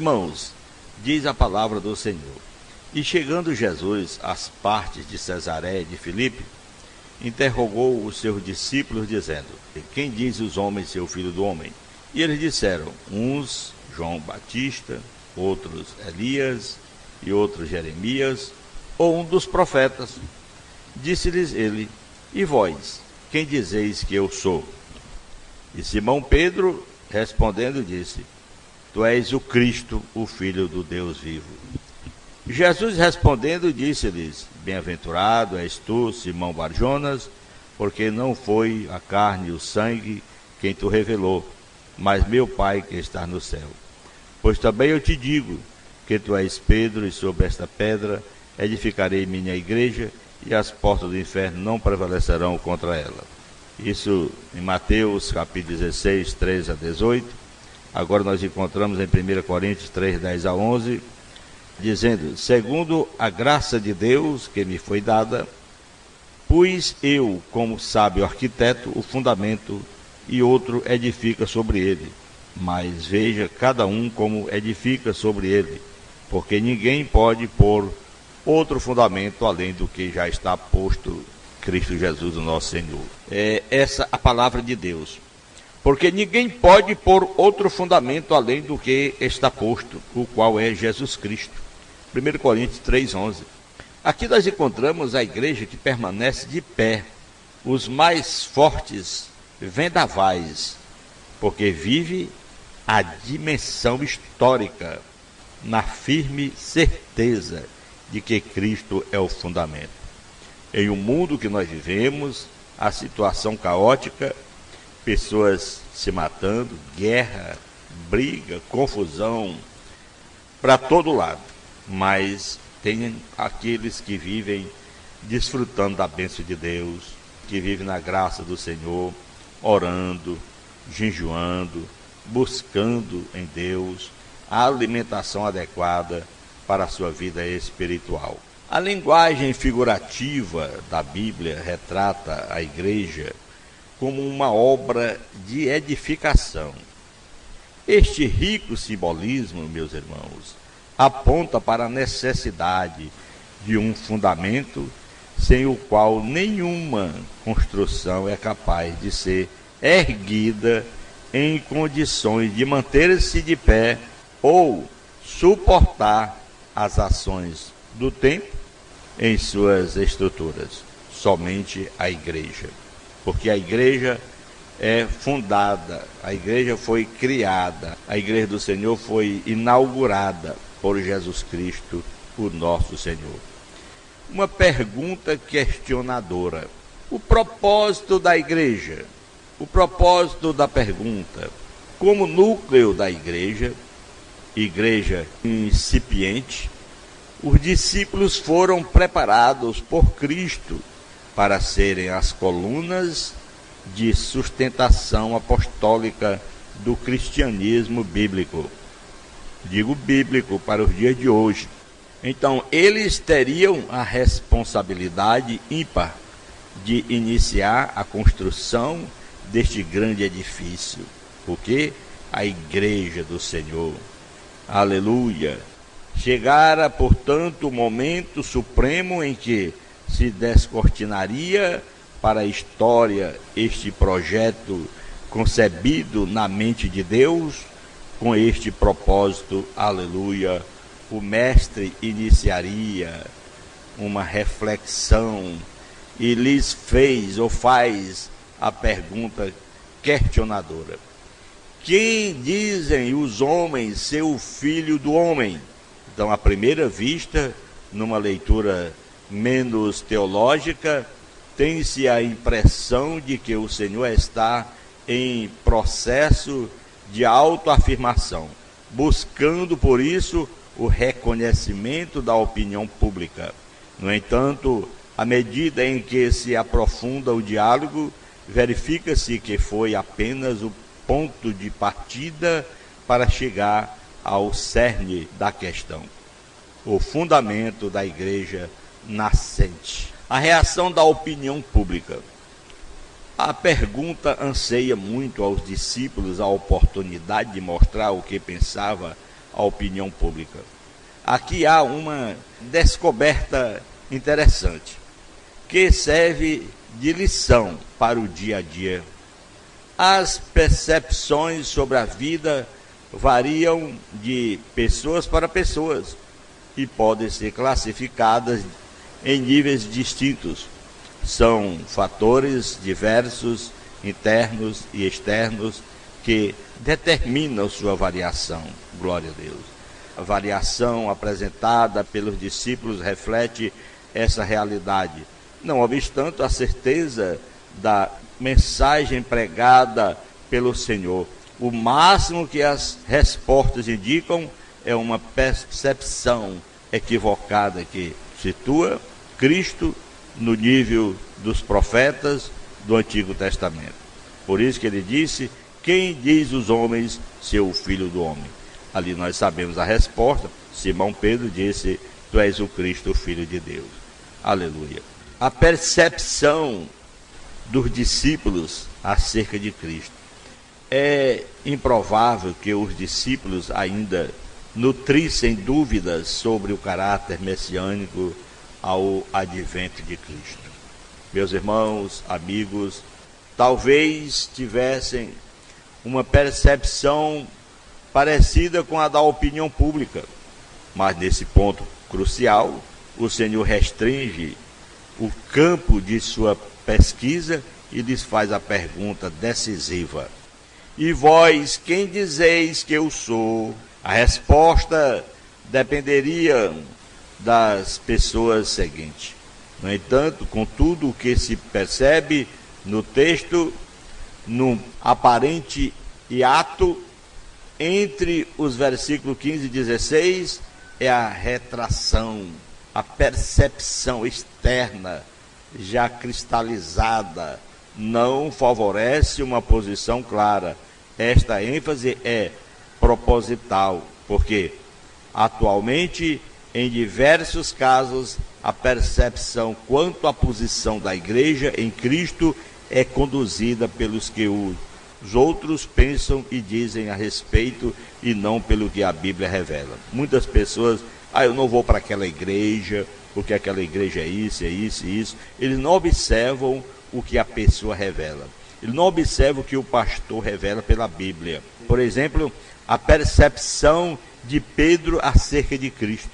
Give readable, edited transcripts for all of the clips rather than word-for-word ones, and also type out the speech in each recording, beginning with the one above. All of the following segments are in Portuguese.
irmãos, diz a palavra do Senhor: e chegando Jesus às partes de Cesareia de Filipe, interrogou os seus discípulos, dizendo: quem diz os homens ser o Filho do Homem? E eles disseram: uns João Batista, outros Elias, e outros Jeremias, ou um dos profetas. Disse-lhes ele: e vós, quem dizeis que eu sou? E Simão Pedro, respondendo, disse: tu és o Cristo, o Filho do Deus vivo. Jesus respondendo, disse-lhes: bem-aventurado és tu, Simão Barjonas, porque não foi a carne e o sangue quem tu revelou, mas meu Pai que está no céu. Pois também eu te digo que tu és Pedro, e sobre esta pedra edificarei minha igreja, e as portas do inferno não prevalecerão contra ela. Isso em Mateus capítulo 16, 13 a 18. Agora nós encontramos em 1 Coríntios 3, 10 a 11, dizendo: segundo a graça de Deus que me foi dada, pus eu, como sábio arquiteto, o fundamento, e outro edifica sobre ele. Mas veja cada um como edifica sobre ele, porque ninguém pode pôr outro fundamento além do que já está posto, Cristo Jesus, o nosso Senhor. É essa a palavra de Deus. Porque ninguém pode pôr outro fundamento além do que está posto, o qual é Jesus Cristo. 1 Coríntios 3,11. Aqui nós encontramos a igreja que permanece de pé, os mais fortes vendavais, porque vive a dimensão histórica, na firme certeza de que Cristo é o fundamento. Em um mundo que nós vivemos, a situação caótica, pessoas se matando, guerra, briga, confusão, para todo lado. Mas tem aqueles que vivem desfrutando da bênção de Deus, que vivem na graça do Senhor, orando, jejuando, buscando em Deus a alimentação adequada para a sua vida espiritual. A linguagem figurativa da Bíblia retrata a igreja como uma obra de edificação. Este rico simbolismo, meus irmãos, aponta para a necessidade de um fundamento sem o qual nenhuma construção é capaz de ser erguida em condições de manter-se de pé ou suportar as ações do tempo em suas estruturas. Somente a igreja. Porque a igreja é fundada, a igreja foi criada, a igreja do Senhor foi inaugurada por Jesus Cristo, o nosso Senhor. Uma pergunta questionadora: o propósito da igreja, o propósito da pergunta. Como núcleo da igreja incipiente, os discípulos foram preparados por Cristo para serem as colunas de sustentação apostólica do cristianismo bíblico. Digo bíblico para os dias de hoje. Então, eles teriam a responsabilidade ímpar de iniciar a construção deste grande edifício, porque a igreja do Senhor, aleluia, chegara, portanto, o momento supremo em que se descortinaria para a história este projeto concebido na mente de Deus, com este propósito, aleluia. O mestre iniciaria uma reflexão e lhes fez ou faz a pergunta questionadora: quem dizem os homens ser o Filho do Homem? Então, à primeira vista, numa leitura menos teológica, tem-se a impressão de que o Senhor está em processo de autoafirmação, buscando por isso o reconhecimento da opinião pública. No entanto, à medida em que se aprofunda o diálogo, verifica-se que foi apenas o ponto de partida para chegar ao cerne da questão, o fundamento da igreja nascente. A reação da opinião pública. A pergunta anseia muito aos discípulos a oportunidade de mostrar o que pensava a opinião pública. Aqui há uma descoberta interessante, que serve de lição para o dia a dia. As percepções sobre a vida variam de pessoas para pessoas e podem ser classificadas em níveis distintos. São fatores diversos, internos e externos, que determinam sua variação. Glória a Deus. A variação apresentada pelos discípulos reflete essa realidade. Não obstante a certeza da mensagem pregada pelo Senhor, o máximo que as respostas indicam é uma percepção equivocada que situa Cristo no nível dos profetas do Antigo Testamento. Por isso que ele disse: quem diz os homens ser o Filho do Homem? Ali nós sabemos a resposta. Simão Pedro disse: tu és o Cristo, o Filho de Deus. Aleluia. A percepção dos discípulos acerca de Cristo. É improvável que os discípulos ainda nutrissem dúvidas sobre o caráter messiânico ao advento de Cristo. Meus irmãos, amigos, talvez tivessem uma percepção parecida com a da opinião pública, mas nesse ponto crucial, o Senhor restringe o campo de sua pesquisa e lhes faz a pergunta decisiva: e vós, quem dizeis que eu sou? A resposta dependeria das pessoas seguintes. No entanto, contudo, o que se percebe no texto, num aparente hiato entre os versículos 15 e 16, é a retração, a percepção externa já cristalizada não favorece uma posição clara. Esta ênfase é proposital, porque atualmente, em diversos casos, a percepção quanto à posição da igreja em Cristo é conduzida pelos que os outros pensam e dizem a respeito e não pelo que a Bíblia revela. Muitas pessoas: eu não vou para aquela igreja, porque aquela igreja é isso, e isso. Eles não observam o que a pessoa revela. Eles não observam o que o pastor revela pela Bíblia. Por exemplo, a percepção de Pedro acerca de Cristo.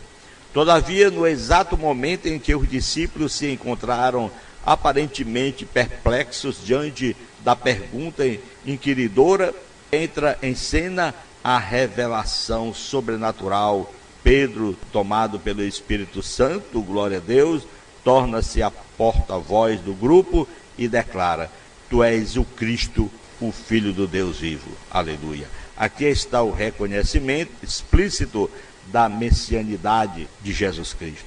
Todavia, no exato momento em que os discípulos se encontraram aparentemente perplexos diante da pergunta inquiridora, entra em cena a revelação sobrenatural. Pedro, tomado pelo Espírito Santo, glória a Deus, torna-se a porta-voz do grupo e declara: tu és o Cristo, o Filho do Deus vivo. Aleluia. Aqui está o reconhecimento explícito da messianidade de Jesus Cristo.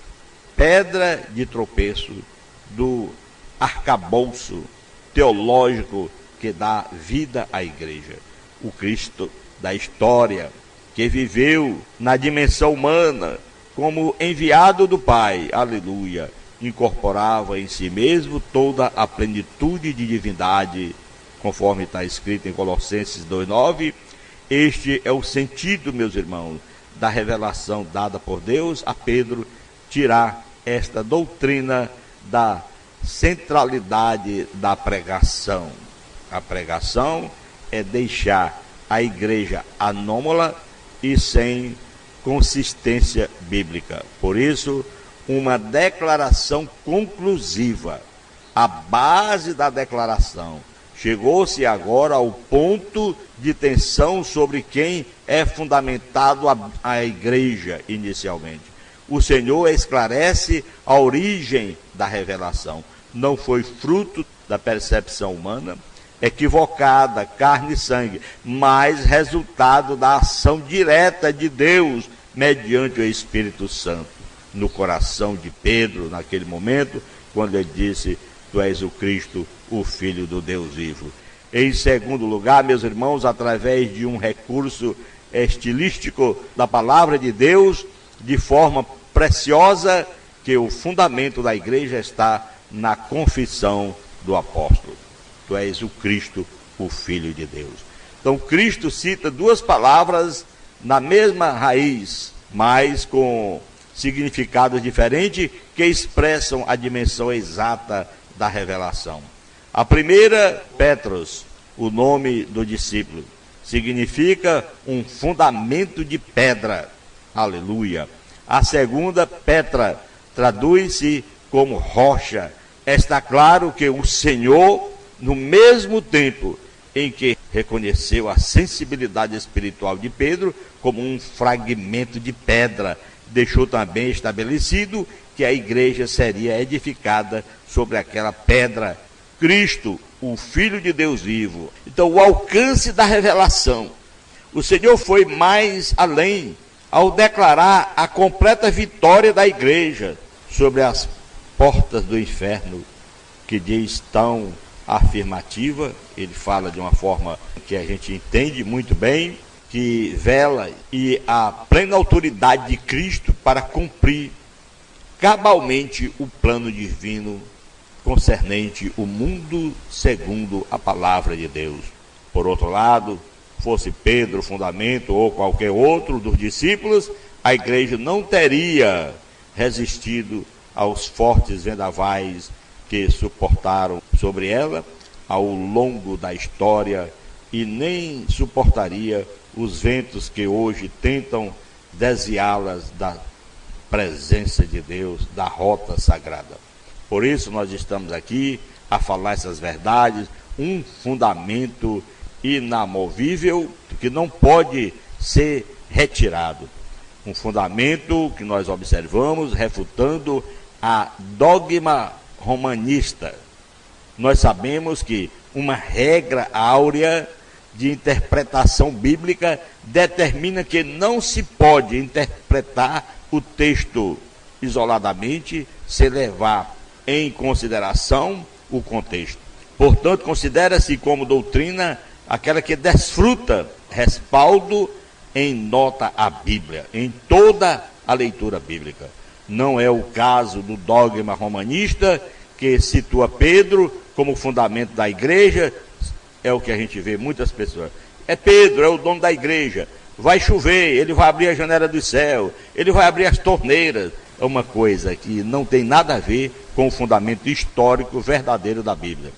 Pedra de tropeço do arcabouço teológico que dá vida à igreja. O Cristo da história, que viveu na dimensão humana como enviado do Pai, aleluia, incorporava em si mesmo toda a plenitude de divindade, conforme está escrito em Colossenses 2,9. Este é o sentido, meus irmãos, da revelação dada por Deus a Pedro, tirar esta doutrina da centralidade da pregação. A pregação é deixar a igreja anômala e sem consistência bíblica. Por isso, uma declaração conclusiva, a base da declaração. Chegou-se agora ao ponto de tensão sobre quem é fundamentado a igreja inicialmente. O Senhor esclarece a origem da revelação. Não foi fruto da percepção humana equivocada, carne e sangue, mas resultado da ação direta de Deus mediante o Espírito Santo no coração de Pedro, naquele momento, quando ele disse: tu és o Cristo, o Filho do Deus vivo. Em segundo lugar, meus irmãos, através de um recurso estilístico da palavra de Deus, de forma preciosa, que o fundamento da igreja está na confissão do apóstolo: tu és o Cristo, o Filho de Deus. Então Cristo cita duas palavras na mesma raiz, mas com significados diferentes que expressam a dimensão exata da revelação. A primeira, Petros, o nome do discípulo, significa um fundamento de pedra. Aleluia. A segunda, Petra, traduz-se como rocha. Está claro que o Senhor, no mesmo tempo em que reconheceu a sensibilidade espiritual de Pedro como um fragmento de pedra, deixou também estabelecido que a igreja seria edificada sobre aquela pedra, Cristo, o Filho de Deus vivo. Então, o alcance da revelação. O Senhor foi mais além ao declarar a completa vitória da igreja sobre as portas do inferno, que diz tão afirmativa. Ele fala de uma forma que a gente entende muito bem, que vela e a plena autoridade de Cristo para cumprir cabalmente o plano divino concernente o mundo segundo a palavra de Deus. Por outro lado, fosse Pedro o fundamento ou qualquer outro dos discípulos, a igreja não teria resistido aos fortes vendavais que suportaram sobre ela ao longo da história e nem suportaria os ventos que hoje tentam desviá-las da presença de Deus, da rota sagrada. Por isso nós estamos aqui a falar essas verdades, um fundamento inamovível que não pode ser retirado. Um fundamento que nós observamos refutando a dogma romanista. Nós sabemos que uma regra áurea de interpretação bíblica determina que não se pode interpretar o texto isoladamente sem levar em consideração o contexto. Portanto, considera-se como doutrina aquela que desfruta respaldo em nota à Bíblia, em toda a leitura bíblica. Não é o caso do dogma romanista, que situa Pedro como fundamento da igreja. É o que a gente vê muitas pessoas. É Pedro, é o dono da igreja. Vai chover, ele vai abrir a janela do céu, ele vai abrir as torneiras. É uma coisa que não tem nada a ver com o fundamento histórico verdadeiro da Bíblia.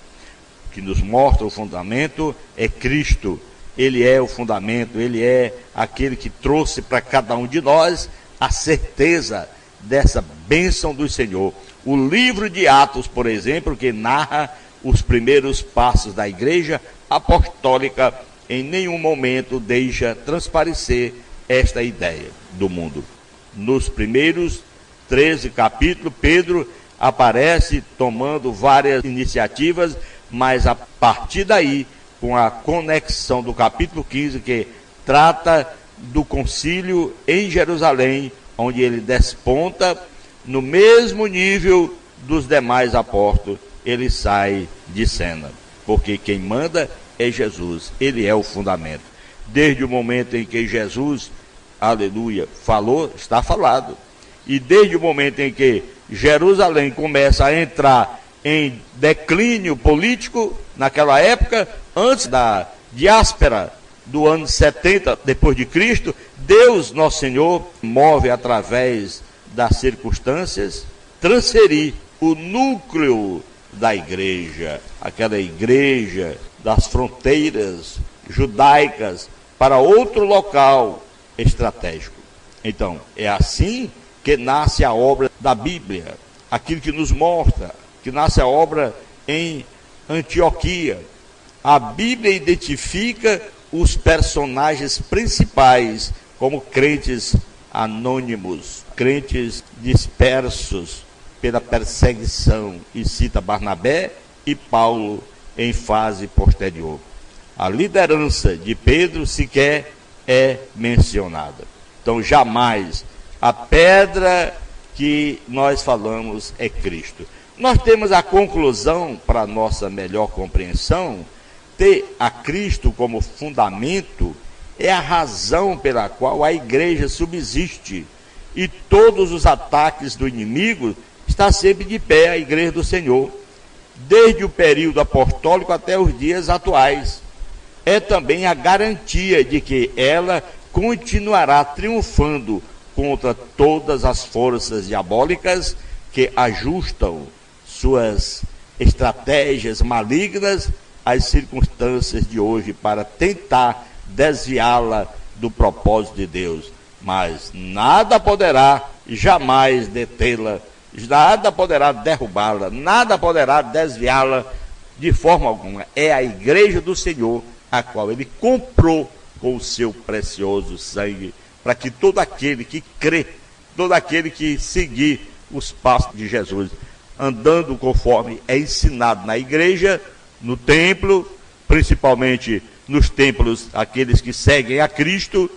O que nos mostra o fundamento é Cristo. Ele é o fundamento, ele é aquele que trouxe para cada um de nós a certeza dessa bênção do Senhor. O livro de Atos, por exemplo, que narra os primeiros passos da igreja apostólica, em nenhum momento deixa transparecer esta ideia do mundo. Nos primeiros 13 capítulos, Pedro aparece tomando várias iniciativas, mas a partir daí, com a conexão do capítulo 15, que trata do concílio em Jerusalém, onde ele desponta no mesmo nível dos demais apóstolos, ele sai de cena, porque quem manda é Jesus, ele é o fundamento. Desde o momento em que Jesus, aleluia, falou, está falado. E desde o momento em que Jerusalém começa a entrar em declínio político, naquela época, antes da diáspora do ano 70 depois de Cristo, Deus, nosso Senhor, move através das circunstâncias, transferir o núcleo da igreja, aquela igreja das fronteiras judaicas, para outro local estratégico. Então, é assim que nasce a obra da Bíblia, aquilo que nos mostra, que nasce a obra em Antioquia. A Bíblia identifica os personagens principais como crentes anônimos, crentes dispersos pela perseguição, e cita Barnabé e Paulo em fase posterior. A liderança de Pedro sequer é mencionada. Então, jamais a pedra que nós falamos é Cristo. Nós temos a conclusão, para nossa melhor compreensão, ter a Cristo como fundamento é a razão pela qual a igreja subsiste, e todos os ataques do inimigo está sempre de pé a igreja do Senhor, desde o período apostólico até os dias atuais. É também a garantia de que ela continuará triunfando contra todas as forças diabólicas que ajustam suas estratégias malignas às circunstâncias de hoje para tentar desviá-la do propósito de Deus. Mas nada poderá jamais detê-la, nada poderá derrubá-la, nada poderá desviá-la de forma alguma. É a igreja do Senhor, a qual ele comprou com o seu precioso sangue, para que todo aquele que crê, todo aquele que seguir os passos de Jesus, andando conforme é ensinado na igreja, no templo, principalmente nos templos, aqueles que seguem a Cristo,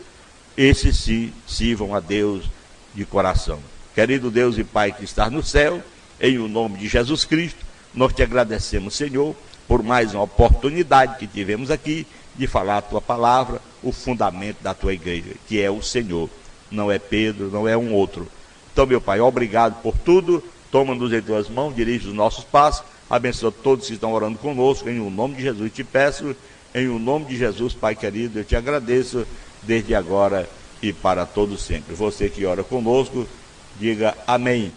esses se sirvam a Deus de coração. Querido Deus e Pai que está no céu, em o nome de Jesus Cristo, nós te agradecemos, Senhor, por mais uma oportunidade que tivemos aqui de falar a tua palavra, o fundamento da tua igreja, que é o Senhor, não é Pedro, não é um outro. Então, meu Pai, obrigado por tudo, toma-nos em tuas mãos, dirige os nossos passos, abençoa todos que estão orando conosco, em o nome de Jesus te peço, em o nome de Jesus, Pai querido, eu te agradeço, desde agora e para todo sempre. Você que ora conosco, diga amém.